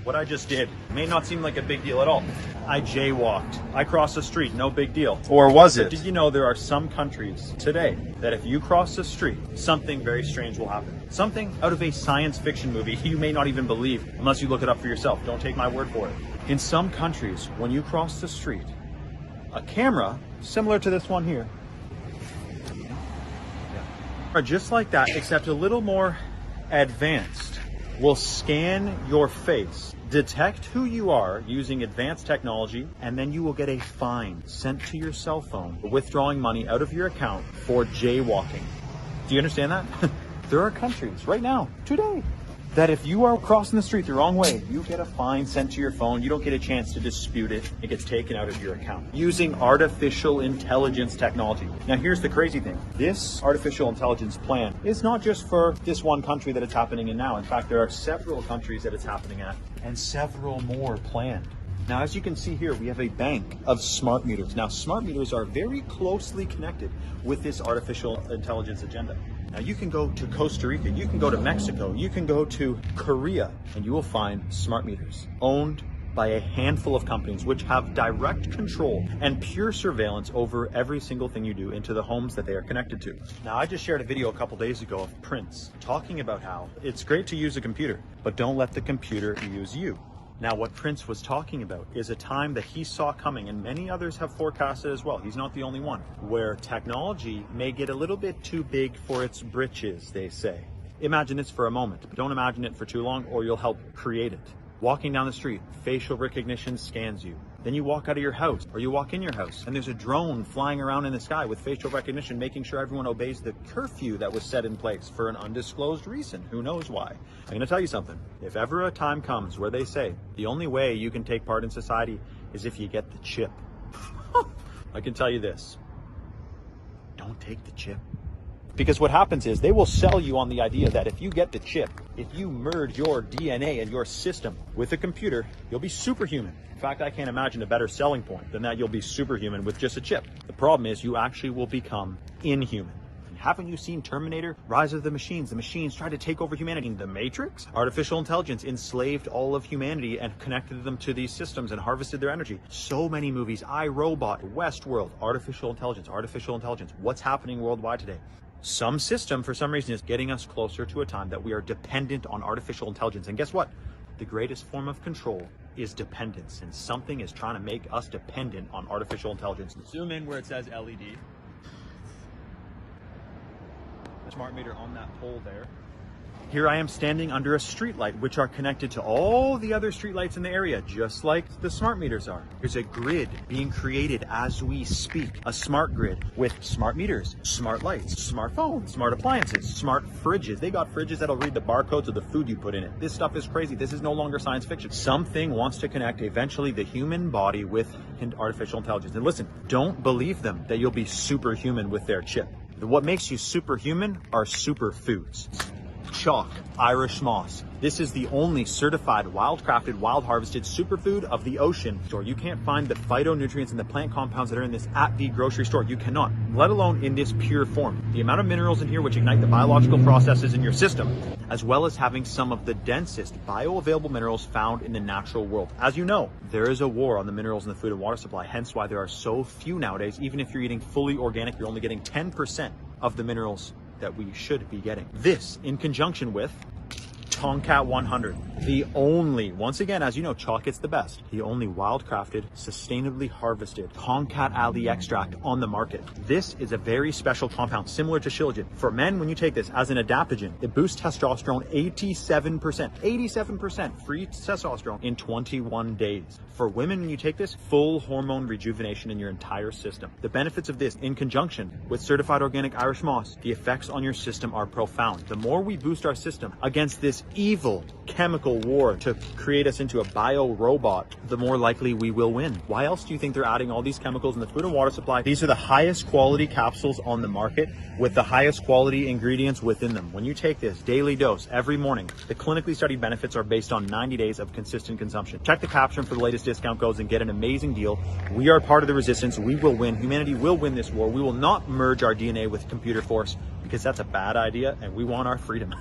What I just did may not seem like a big deal at all. I jaywalked. I crossed the street, no big deal. Or was But it? did you know there are some countries today that if you cross the street, something very strange will happen? Something out of a science fiction movie you may not even believe unless you look it up for yourself. Don't take my word for it. In some countries, when you cross the street, a camera, similar to this one here, are just like that, except a little more advanced, will scan your face, detect who you are using advanced technology, and then you will get a fine sent to your cell phone for withdrawing money out of your account for jaywalking. Do you understand that? There are countries right now, today, that if you are crossing the street the wrong way, you get a fine sent to your phone. You don't get a chance to dispute it. It gets taken out of your account using artificial intelligence technology. Now, here's the crazy thing. This artificial intelligence plan is not just for this one country that it's happening in now. In fact, there are several countries that it's happening at and several more planned. Now, as you can see here, we have a bank of smart meters. Now, smart meters are very closely connected with this artificial intelligence agenda. Now, you can go to Costa Rica, you can go to Mexico, you can go to Korea, and you will find smart meters owned by a handful of companies which have direct control and pure surveillance over every single thing you do into the homes that they are connected to. Now, I just shared a video a couple days ago of Prince talking about how it's great to use a computer, but don't let the computer use you. Now, what Prince was talking about is a time that he saw coming, and many others have forecasted as well. He's not the only one, where technology may get a little bit too big for its britches, they say. Imagine this for a moment, but don't imagine it for too long or you'll help create it. Walking down the street, facial recognition scans you. Then you walk out of your house or you walk in your house and there's a drone flying around in the sky with facial recognition, making sure everyone obeys the curfew that was set in place for an undisclosed reason. Who knows why? I'm going to tell you something. If ever a time comes where they say the only way you can take part in society is if you get the chip, I can tell you this. Don't take the chip. Because what happens is they will sell you on the idea that if you get the chip, if you merge your DNA and your system with a computer, you'll be superhuman. In fact, I can't imagine a better selling point than that you'll be superhuman with just a chip. The problem is you actually will become inhuman. Haven't you seen Terminator? Rise of the Machines. The machines tried to take over humanity. The Matrix? Artificial intelligence enslaved all of humanity and connected them to these systems and harvested their energy. So many movies. I, Robot, Westworld, artificial intelligence, artificial intelligence. What's happening worldwide today? Some system, for some reason, is getting us closer to a time that we are dependent on artificial intelligence. And guess what? The greatest form of control is dependence. And something is trying to make us dependent on artificial intelligence. Zoom in where it says LED. Smart meter on that pole there. Here I am standing under a street light, which are connected to all the other street lights in the area, just like the smart meters are. There's a grid being created as we speak, a smart grid with smart meters, smart lights, smart phones, smart appliances, smart fridges. They got fridges that'll read the barcodes of the food you put in it. This stuff is crazy. This is no longer science fiction. Something wants to connect eventually the human body with artificial intelligence. And listen, don't believe them that you'll be superhuman with their chip. What makes you superhuman are superfoods. Chalk, Irish moss. This is the only certified wild-crafted, wild-harvested superfood of the ocean. You can't find the phytonutrients and the plant compounds that are in this at the grocery store. You cannot, let alone in this pure form. The amount of minerals in here which ignite the biological processes in your system, as well as having some of the densest bioavailable minerals found in the natural world. As you know, there is a war on the minerals in the food and water supply, hence why there are so few nowadays. Even if you're eating fully organic, you're only getting 10% of the minerals that we should be getting. This in conjunction with Tomcat 100, the only, once again, as you know, chalk gets the best, the only wild-crafted, sustainably harvested Tomcat alley extract on the market. This is a very special compound, similar to shilajit. For men, when you take this as an adaptogen, it boosts testosterone 87% free testosterone in 21 days. For women, when you take this, full hormone rejuvenation in your entire system. The benefits of this, in conjunction with certified organic Irish moss, the effects on your system are profound. The more we boost our system against this evil chemical war to create us into a bio-robot, the more likely we will win. Why else do you think they're adding all these chemicals in the food and water supply? These are the highest quality capsules on the market with the highest quality ingredients within them. When you take this daily dose every morning, the clinically studied benefits are based on 90 days of consistent consumption. Check the caption for the latest discount codes and get an amazing deal. We are part of the resistance. We will win. Humanity will win this war. We will not merge our DNA with computer force because that's a bad idea and we want our freedom.